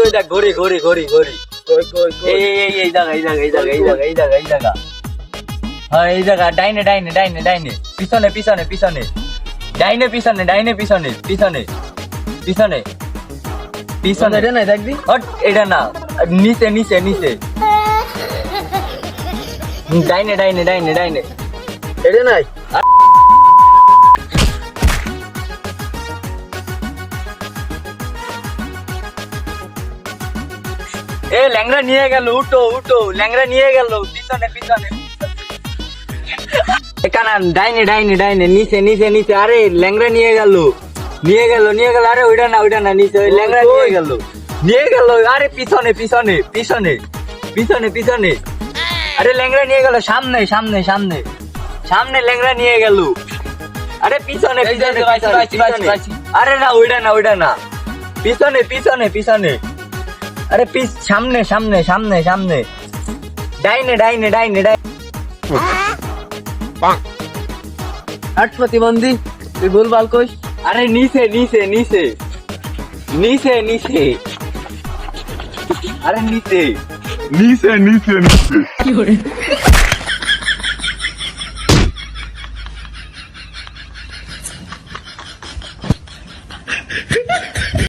ওই দেখ ঘড়ি ঘড়ি ঘড়ি ঘড়ি এই জায়গা হ্যাঁ এই জায়গা ডাইনে ডাইনে ডাইনে ডাইনে পিছনে পিছনে পিছনে ডাইনে পিছনে ডাইনে পিছনে পিছনে পিছনে পিছনে এটা নাই দেখবি হট এটা না নিচে নিচে নিচে ডাইনে ডাইনে ডাইনে ডাইনে এটা নাই এ ল্যাংড়া নিয়ে গেল উঠো উঠো ল্যাংড়া নিয়ে গেল পিছনে পিছনে এখানে ডাইনে ডাইনে ডাইনে নিচে নিচে নিচে আরে ল্যাংড়া নিয়ে গেল আরে ওইটা না নিচে ওই ল্যাংড়া নিয়ে গেল আরে পিছনে পিছনে পিছনে পিছনে পিছনে আরে ল্যাংড়া নিয়ে গেল সামনে সামনে সামনে সামনে ল্যাংড়া নিয়ে গেল আরে পিছনে পিছনে আরে না ওইটা না পিছনে পিছনে পিছনে আরে সামনে সামনে সামনে সামনে ডাইনে ডাইনে ডাইনে ডাইনে হাট প্রতিবন্ধী তুই ভুলভাল কইস আরে নিচে নিচে নিচে নিচে নিচে আরে নিচে নিচে